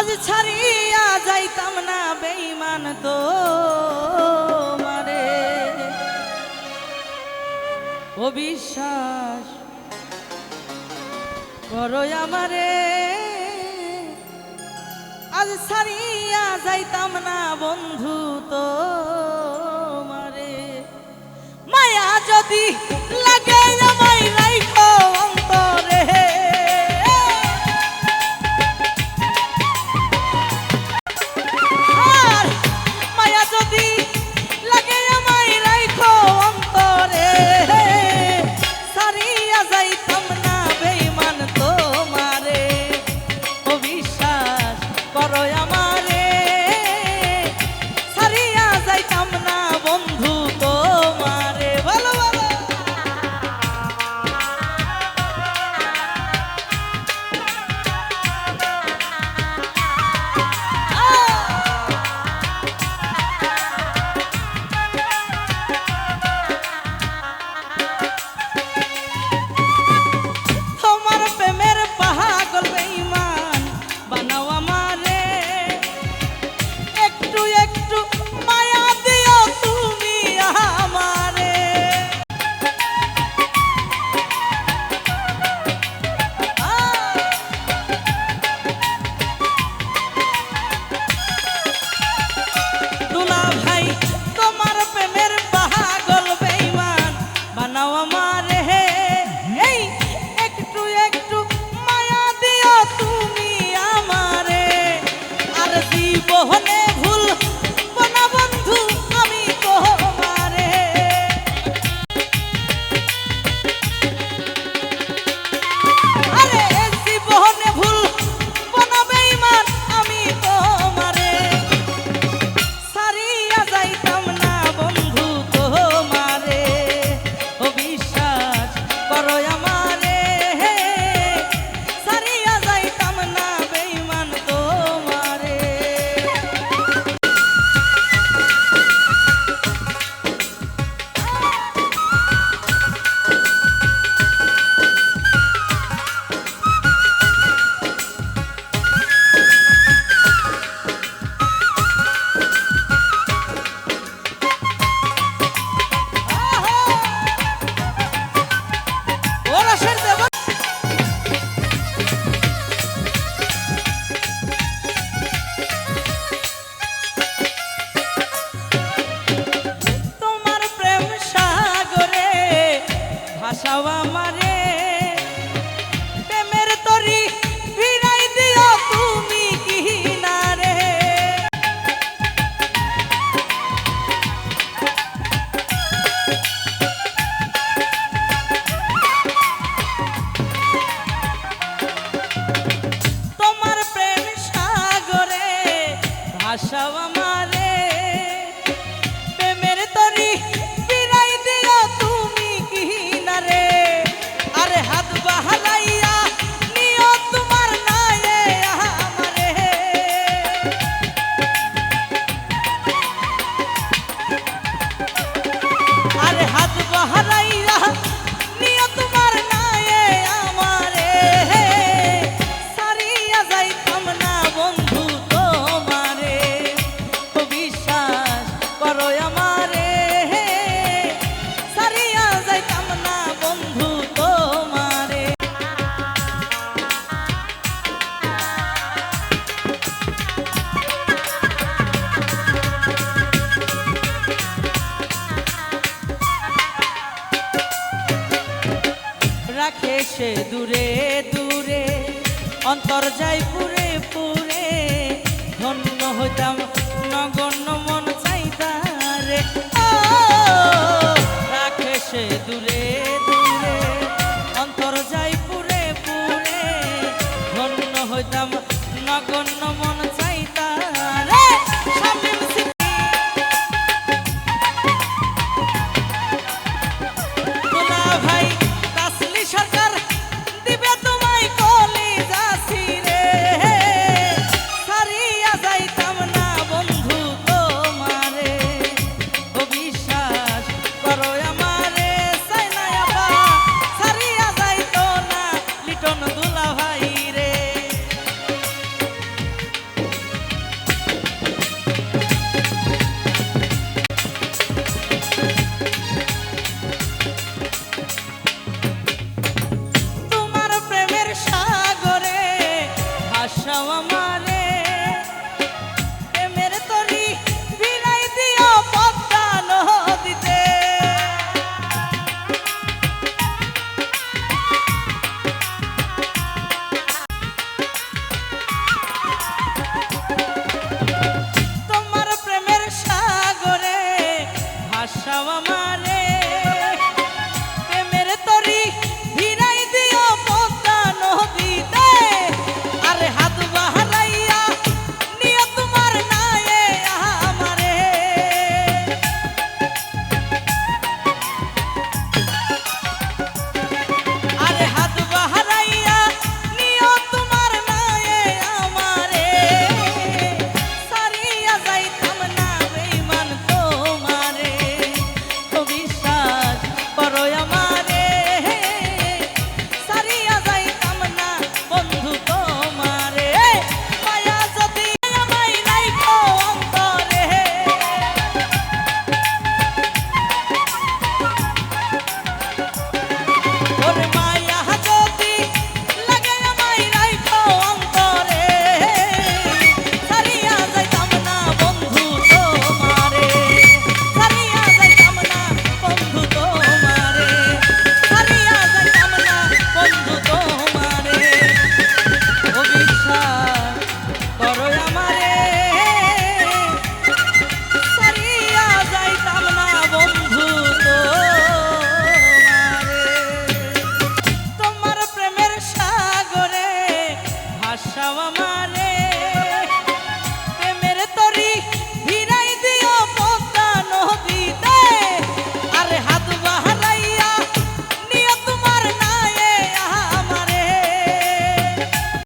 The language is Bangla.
আজ ছাড়িয়া যাইতাম না বেঈমান তো মারে অবিশ্বাস করো আমারে আজ ছাড়িয়া যাইতাম না বন্ধু তো মারে মায়া যদি লাগে আমায় রাইখো অন্তরে আর মায়া যদি লাগে আমায় রাইখো অন্তরে ছাড়িয়া যাইতাম না বেঈমান তোমারে অবিশ্বাস করো আমারে ছাড়িয়া যাইতাম না বন্ধু তোমারে বলো বলো তোমার প্রেমের পাগল বেঈমান বানাও আমারে একটু একটু মায়া দিও তুমি আমারে দুলা ভাই তোমার প্রেমের পাগল বেঈমান বানাও আমারে এই একটু একটু মায়া দিও তুমি আমারে আর জীবনে ভুল না বন্ধু আমি তোমারে আরে জীবনে ভুল না বেঈমান আমি তোমারে ছাড়িয়া যাইতাম না বন্ধু তোমারে অবিশ্বাস করো আমারে ছাড়িয়া যাইতাম না বেঈমান তোমারে ওরা শের দেব তোমার প্রেম সাগরে ভাসাও আমারে প্রেমের তরি ফিরাই দিও তুমি কিনারে তোমার প্রেম সাগরে ভাসাও আমারে প্রেমের তরি ফিরাই দিও তুমি কিনারে আরে হাত বাহালাইয়া নিও তোমার নায়ে আমারে আরে হাত বাহালাইয়া নিও তোমার নায়ে আমারে ছাড়িয়া যাইতাম না বন্ধু তোমারে অবিশ্বাস করো আমারে ছাড়িয়া যাইতাম না বন্ধু তোমারে রাখে সে দূরে দূরে অন্তর যায় পুরে পুরে ধন্য হইতাম নগণ্য মন চাইতারে রাখে সে দূরে